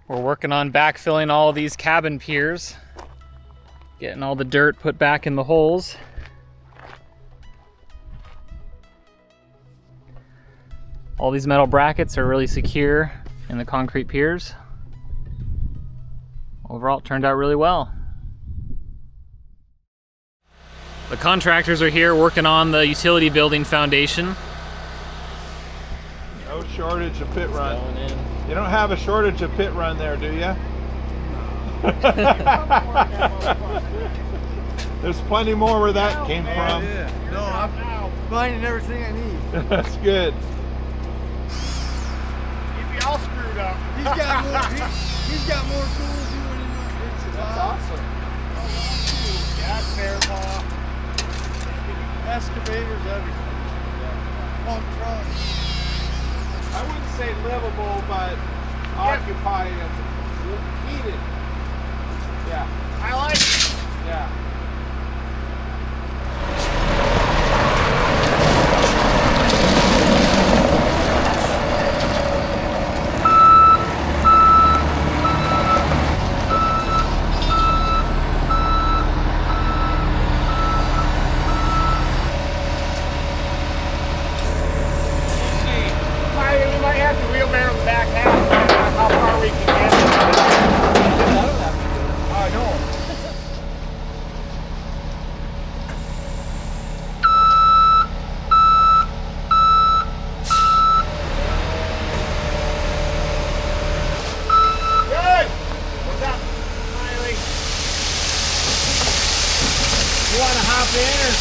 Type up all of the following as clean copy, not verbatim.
We're working on backfilling all of these cabin piers, getting all the dirt put back in the holes. All these metal brackets are really secure in the concrete piers. Overall, it turned out really well. The contractors are here working on the utility building foundation. No shortage of pit run. You don't have a shortage of pit run there, do you? No. There's plenty more where that came from. Yeah. No, I'm finding everything I need. That's good. You'd be all screwed up. He's got more tools than you want. That's awesome. Yeah, that's fair, Paul. Excavators, everything. Pump trucks. I wouldn't say livable, but occupied and heated. Yeah. I like it. Yeah. We might have to wheelbarrow the back half. How far we can get. I know. Good. What's up, Smiley? You want to hop in or?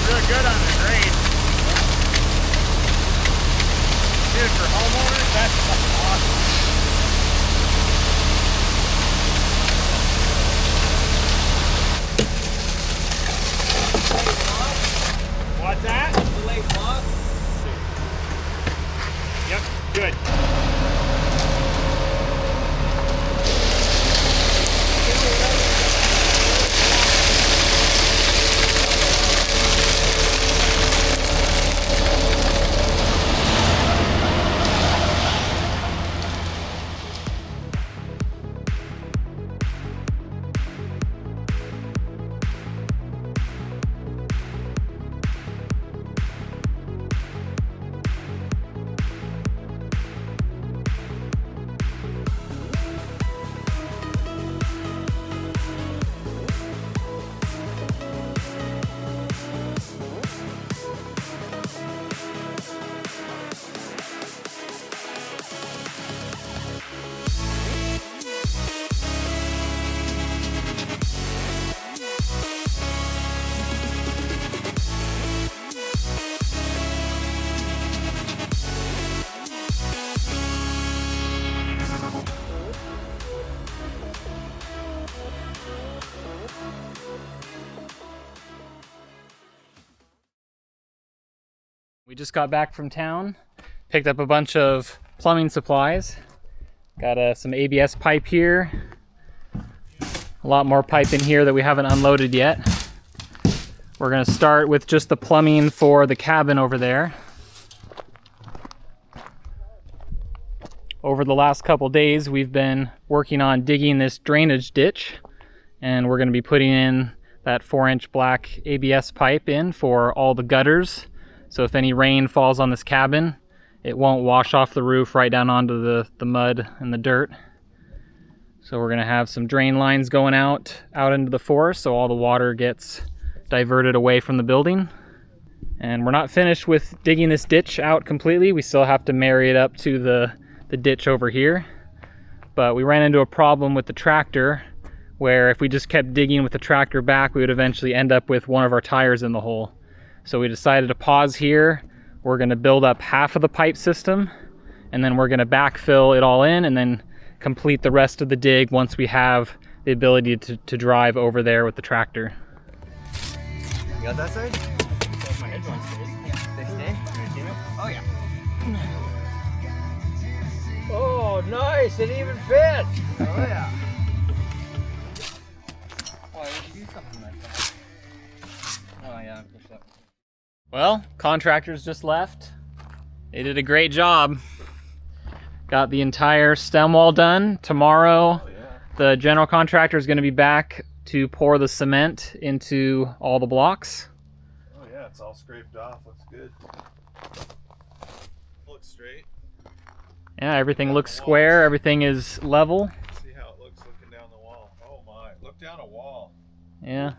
Really good on the grade. Dude, for homeowners, that's fucking awesome. What's that? Delayed block. Yep, good. We just got back from town, picked up a bunch of plumbing supplies. Got some ABS pipe here. A lot more pipe in here that we haven't unloaded yet. We're gonna start with just the plumbing for the cabin over there. Over the last couple days, we've been working on digging this drainage ditch, and we're gonna be putting in that 4-inch black ABS pipe in for all the gutters. So if any rain falls on this cabin, it won't wash off the roof right down onto the mud and the dirt. So we're gonna have some drain lines going out into the forest so all the water gets diverted away from the building. And we're not finished with digging this ditch out completely. We still have to marry it up to the ditch over here. But we ran into a problem with the tractor where if we just kept digging with the tractor back, we would eventually end up with one of our tires in the hole. So we decided to pause here. We're gonna build up half of the pipe system, and then we're gonna backfill it all in and then complete the rest of the dig once we have the ability to drive over there with the tractor. You got that side? My headphones stay. They stay? Oh yeah. Oh, nice! It even fits! Oh yeah. Why would you do something like that? Oh yeah, push that. Well, contractors just left. They did a great job. Got the entire stem wall done. Tomorrow, the general contractor is going to be back to pour the cement into all the blocks. Oh yeah, it's all scraped off. Looks good. Looks straight. Yeah, everything looks square. Everything is level. See how it looks looking down the wall. Oh my, look down a wall. Yeah.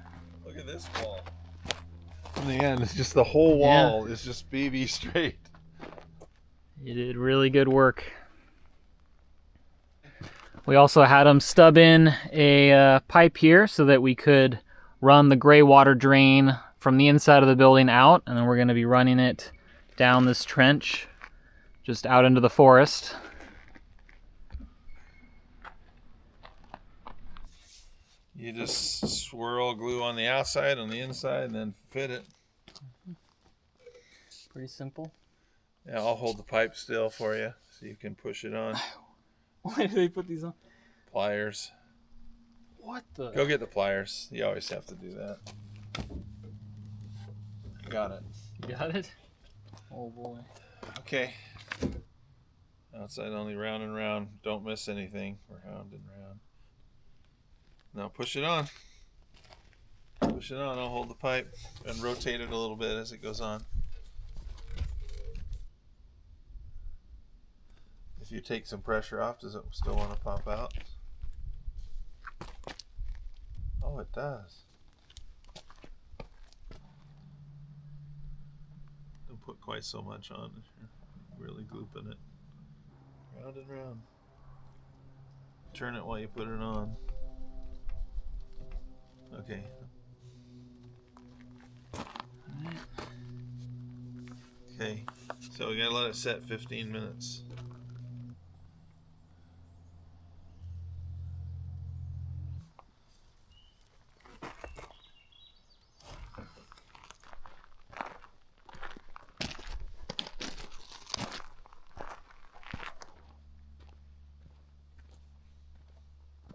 Look at this wall. In the end, it's just the whole wall is just BB straight. You did really good work. We also had them stub in a pipe here so that we could run the gray water drain from the inside of the building out, and then we're going to be running it down this trench just out into the forest. You just swirl glue on the outside, on the inside, and then fit it. Pretty simple. Yeah, I'll hold the pipe still for you so you can push it on. Why do they put these on? Pliers. What the? Go get the pliers. You always have to do that. Got it. You got it? Oh boy. Okay. Outside only, round and round. Don't miss anything. Round and round. Now push it on. Push it on. I'll hold the pipe and rotate it a little bit as it goes on. If you take some pressure off, does it still want to pop out? Oh, it does. Don't put quite so much on if you're really glooping it. Round and round. Turn it while you put it on. Okay. Okay, so we gotta let it set 15 minutes.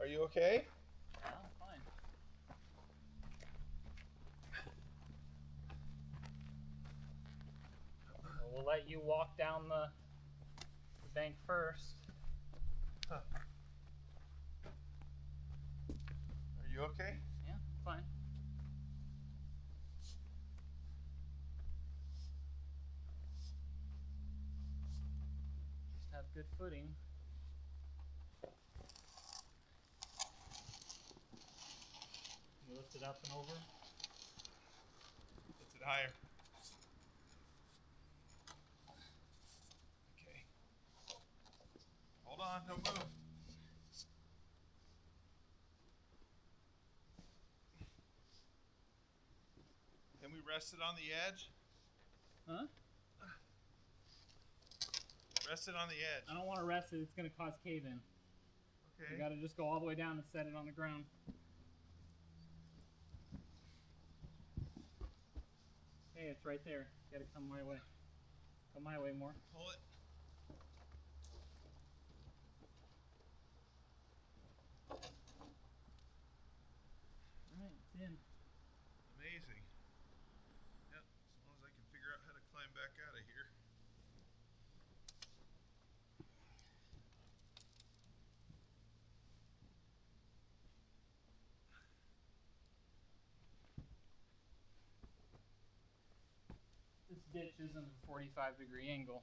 Are you okay? Yeah, I'm fine. Well, we'll let you walk down the bank first. Huh. Are you okay? Yeah, I'm fine. Just have good footing. You lift it up and over. Lift it higher. Okay. Hold on, don't move. Can we rest it on the edge? Huh? Rest it on the edge. I don't want to rest it. It's going to cause cave-in. Okay. You got to just go all the way down and set it on the ground. Hey, it's right there. You got to come my way. Come my way more. Pull it. Alright, it's in. Amazing. Yep, as long as I can figure out how to climb back out of here. ditch isn't a 45-degree angle.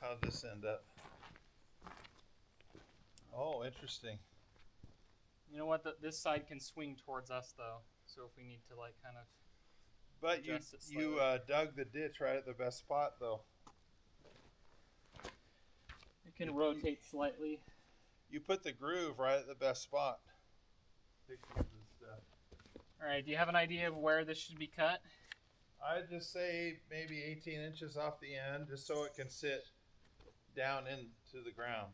How'd this end up? Oh, interesting. You know what? This side can swing towards us though, so if we need to like kind of. But you dug the ditch right at the best spot though. It can rotate slightly. You put the groove right at the best spot. All right. Do you have an idea of where this should be cut? I'd just say maybe 18 inches off the end, just so it can sit down into the ground.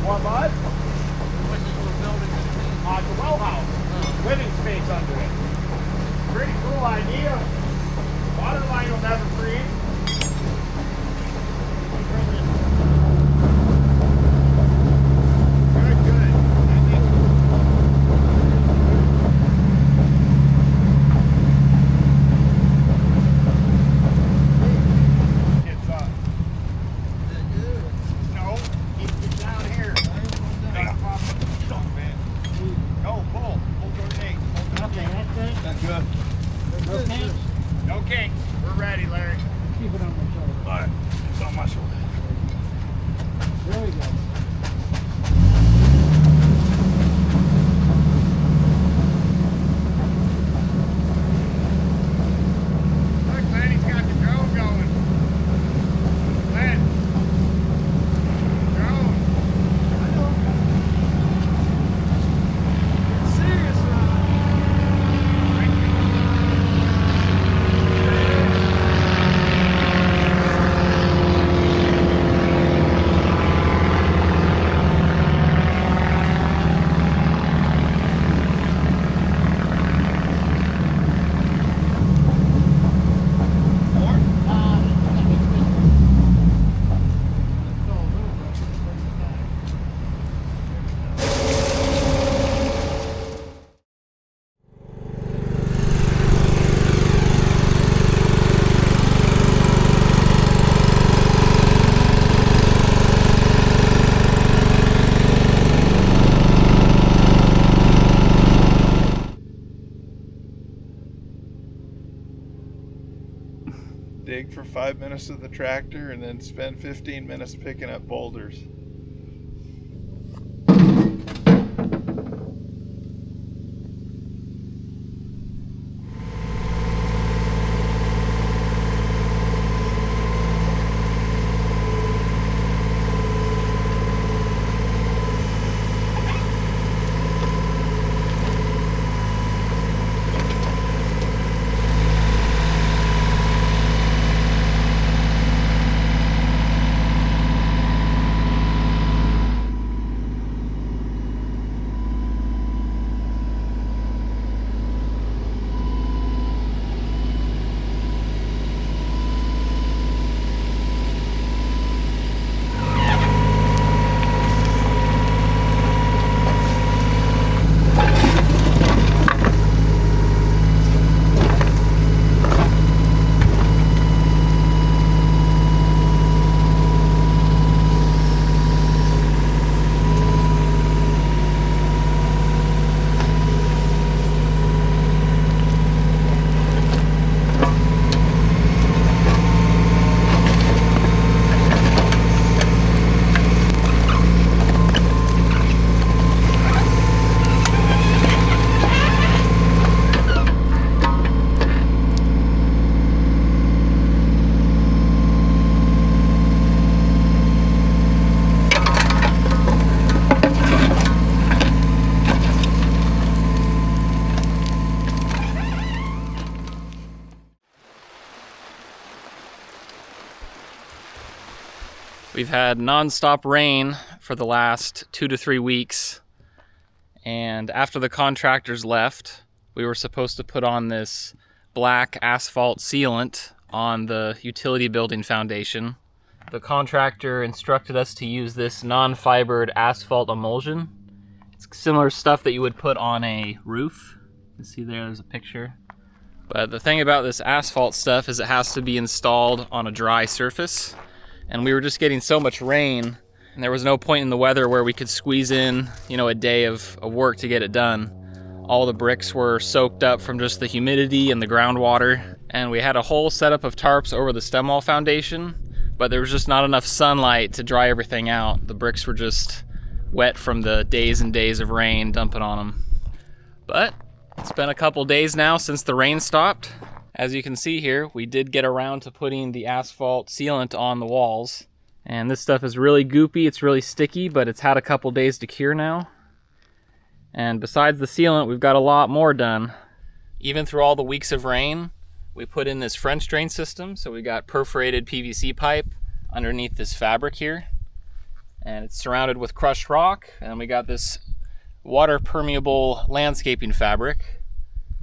What, bud? It's a well house. Living space under it. Pretty cool idea. Water line will never freeze. Good, good. It's up. No, keep down here. No, pull. Pull your tank. Okay, that's it. That's good. No kinks? No kinks. We're ready, Larry. Keep it on my shoulder. All right, it's on my shoulder. There we go. Look, Glenn, he's got the drone going. Glenn. Drone. It's serious, Dig for 5 minutes with the tractor and then spend 15 minutes picking up boulders. We've had non-stop rain for the last 2 to 3 weeks, and after the contractors left, we were supposed to put on this black asphalt sealant on the utility building foundation. The contractor instructed us to use this non-fibered asphalt emulsion. It's similar stuff that you would put on a roof. You can see there's a picture. But the thing about this asphalt stuff is it has to be installed on a dry surface. And we were just getting so much rain, and there was no point in the weather where we could squeeze in, a day of work to get it done. All the bricks were soaked up from just the humidity and the groundwater. And we had a whole setup of tarps over the stem wall foundation, but there was just not enough sunlight to dry everything out. The bricks were just wet from the days and days of rain dumping on them. But it's been a couple days now since the rain stopped. As you can see here, we did get around to putting the asphalt sealant on the walls. And this stuff is really goopy, it's really sticky, but it's had a couple days to cure now. And besides the sealant, we've got a lot more done. Even through all the weeks of rain, we put in this French drain system, so we got perforated PVC pipe underneath this fabric here. And it's surrounded with crushed rock, and we got this water permeable landscaping fabric.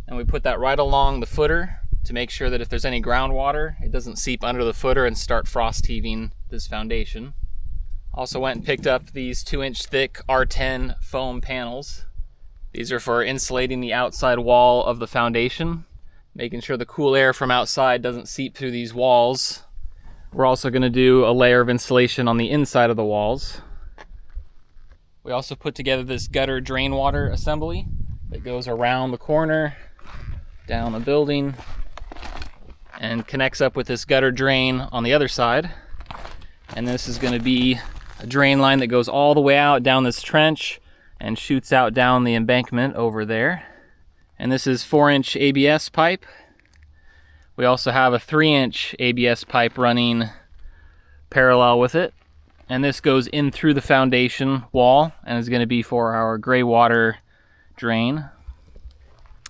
And we put that right along the footer to make sure that if there's any groundwater, it doesn't seep under the footer and start frost heaving this foundation. Also went and picked up these 2-inch thick R10 foam panels. These are for insulating the outside wall of the foundation, making sure the cool air from outside doesn't seep through these walls. We're also going to do a layer of insulation on the inside of the walls. We also put together this gutter drain water assembly that goes around the corner, down the building, and connects up with this gutter drain on the other side. And this is going to be a drain line that goes all the way out down this trench and shoots out down the embankment over there. And this is 4-inch ABS pipe. We also have a 3-inch ABS pipe running parallel with it. And this goes in through the foundation wall and is going to be for our gray water drain.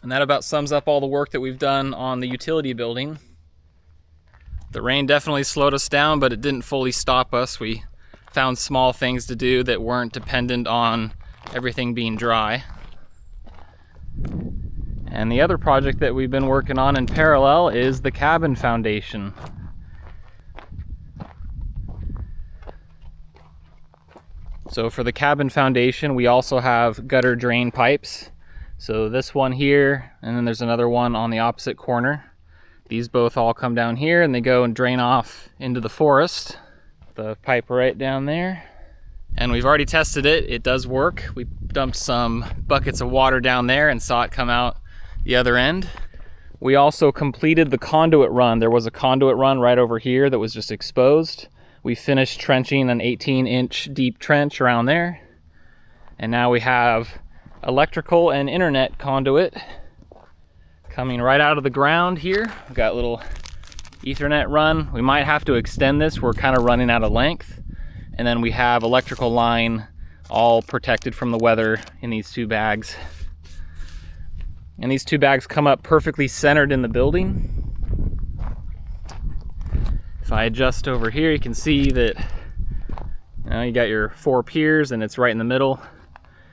And that about sums up all the work that we've done on the utility building. The rain definitely slowed us down, but it didn't fully stop us. We found small things to do that weren't dependent on everything being dry. And the other project that we've been working on in parallel is the cabin foundation. So for the cabin foundation, we also have gutter drain pipes. So this one here, and then there's another one on the opposite corner. These both all come down here and they go and drain off into the forest. The pipe right down there. And we've already tested it. It does work. We dumped some buckets of water down there and saw it come out the other end. We also completed the conduit run. There was a conduit run right over here that was just exposed. We finished trenching an 18-inch deep trench around there. And now we have electrical and internet conduit coming right out of the ground here. We've got a little Ethernet run. We might have to extend this. We're kind of running out of length. And then we have electrical line all protected from the weather in these 2 bags. And these 2 bags come up perfectly centered in the building. If I adjust over here, you can see that you got your 4 piers and it's right in the middle.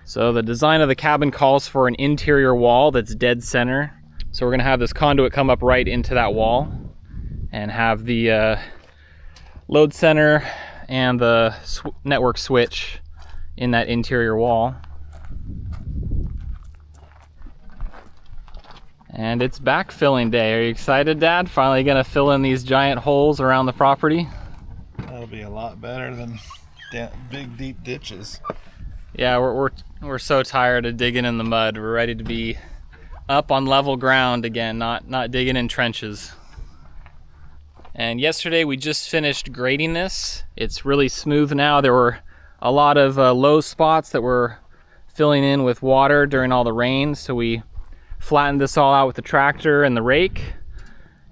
So the design of the cabin calls for an interior wall that's dead center. So we're gonna have this conduit come up right into that wall and have the load center and the network switch in that interior wall. And it's backfilling day. Are you excited, Dad? Finally gonna fill in these giant holes around the property? That'll be a lot better than big deep ditches. Yeah, we're so tired of digging in the mud. We're ready to be up on level ground again, not digging in trenches. And yesterday we just finished grading this. It's really smooth now. There were a lot of low spots that were filling in with water during all the rain, so we flattened this all out with the tractor and the rake.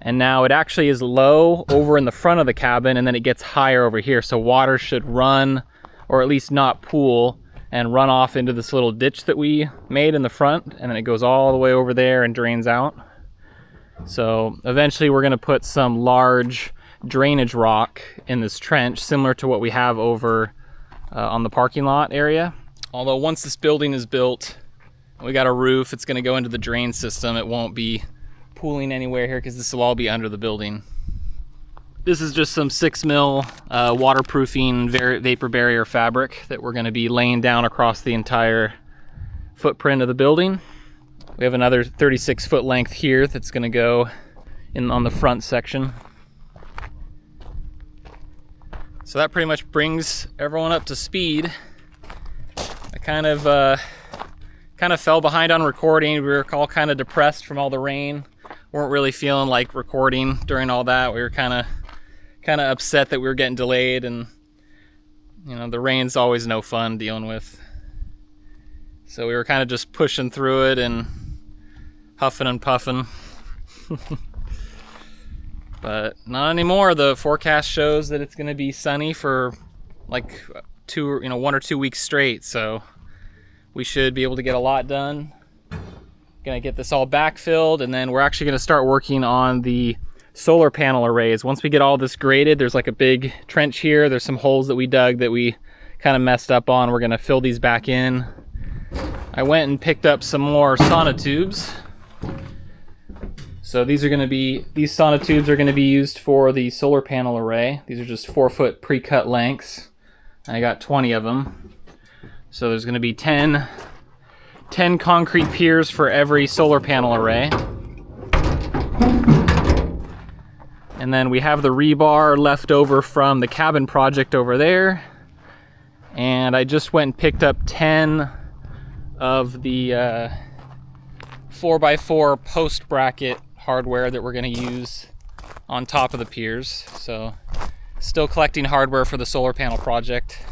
And now it actually is low over in the front of the cabin, and then it gets higher over here. So water should run, or at least not pool, and run off into this little ditch that we made in the front, and then it goes all the way over there and drains out. So eventually we're gonna put some large drainage rock in this trench, similar to what we have over on the parking lot area. Although once this building is built, we got a roof, it's going to go into the drain system. It won't be pooling anywhere here because this will all be under the building. This is just some 6 mil waterproofing vapor barrier fabric that we're going to be laying down across the entire footprint of the building. We have another 36 foot length here that's going to go in on the front section. So that pretty much brings everyone up to speed. I kind of fell behind on recording. We were all kind of depressed from all the rain. Weren't really feeling like recording during all that. We were kind of upset that we were getting delayed, and you know, the rain's always no fun dealing with. So we were kind of just pushing through it and huffing and puffing. But not anymore. The forecast shows that it's going to be sunny for like 1 or 2 weeks straight. So we should be able to get a lot done. Gonna get this all backfilled, and then we're actually gonna start working on the solar panel arrays. Once we get all this graded, there's like a big trench here. There's some holes that we dug that we kind of messed up on. We're gonna fill these back in. I went and picked up some more sonotubes. So these sonotubes are gonna be used for the solar panel array. These are just 4 foot pre-cut lengths. I got 20 of them. So there's gonna be 10 concrete piers for every solar panel array. And then we have the rebar left over from the cabin project over there. And I just went and picked up 10 of the 4x4 post bracket hardware that we're gonna use on top of the piers. So still collecting hardware for the solar panel project.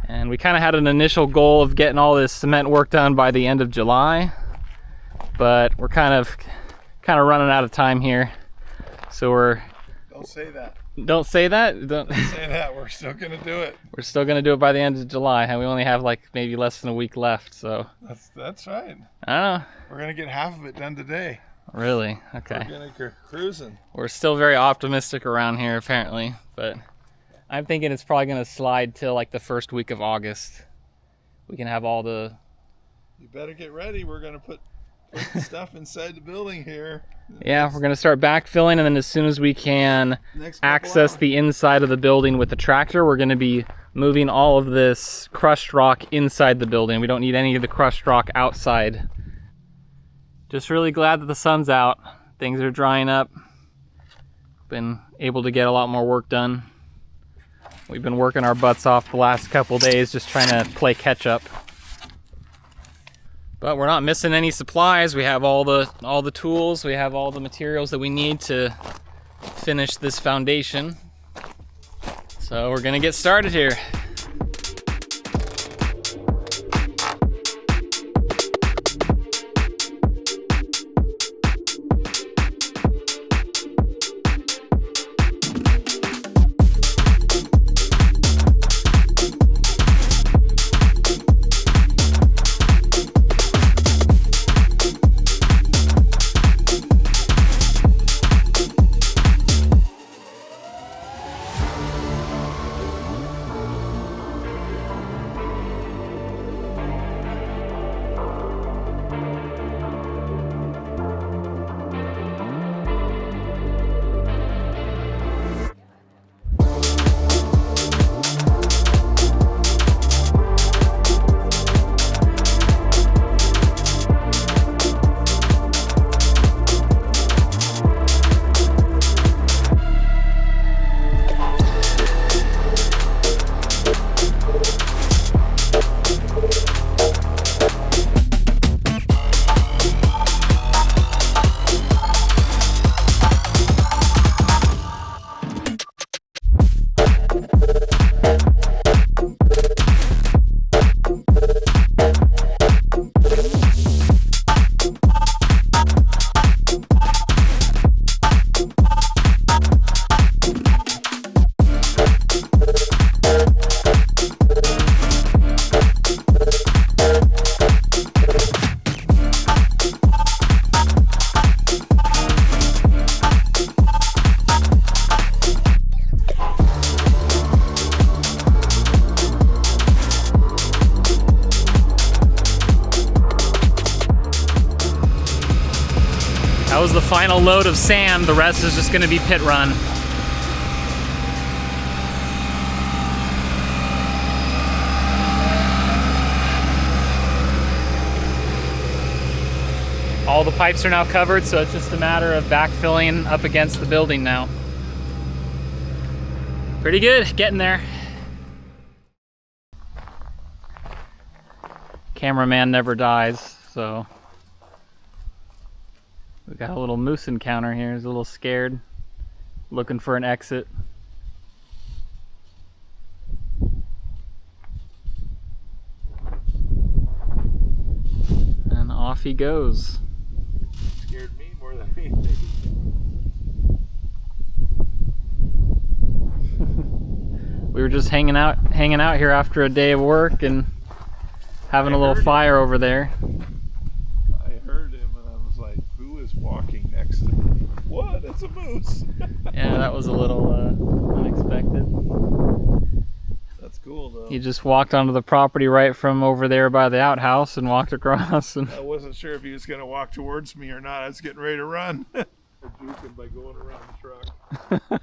And we kind of had an initial goal of getting all this cement work done by the end of July, but we're kind of running out of time here. So Don't say that. Don't say that? Don't say that. We're still gonna do it. We're still gonna do it by the end of July, and we only have like maybe less than a week left. So that's right. I don't know. We're gonna get half of it done today. Really? Okay. We're gonna go cruising. We're still very optimistic around here, apparently, but I'm thinking it's probably going to slide till like the first week of August. We can have all the... You better get ready. We're going to put stuff inside the building here. Yeah, we're going to start backfilling, and then as soon as we can access the inside of the building with the tractor, we're going to be moving all of this crushed rock inside the building. We don't need any of the crushed rock outside. Just really glad that the sun's out. Things are drying up. Been able to get a lot more work done. We've been working our butts off the last couple days just trying to play catch up. But we're not missing any supplies. We have all the tools, we have all the materials that we need to finish this foundation. So we're gonna get started here. was the final load of sand. The rest is just gonna be pit run. All the pipes are now covered, so it's just a matter of backfilling up against the building now. Pretty good, getting there. Cameraman never dies, so we got a little moose encounter here. He's a little scared, looking for an exit. And off he goes. Scared me more than anything. We were just hanging out here after a day of work and having a little fire over there. I heard him and I was like, who is walking next to me? What? It's a moose. Yeah, that was a little unexpected. That's cool though. He just walked onto the property right from over there by the outhouse and walked across. And I wasn't sure if he was going to walk towards me or not. I was getting ready to run. I juked him by going around the truck.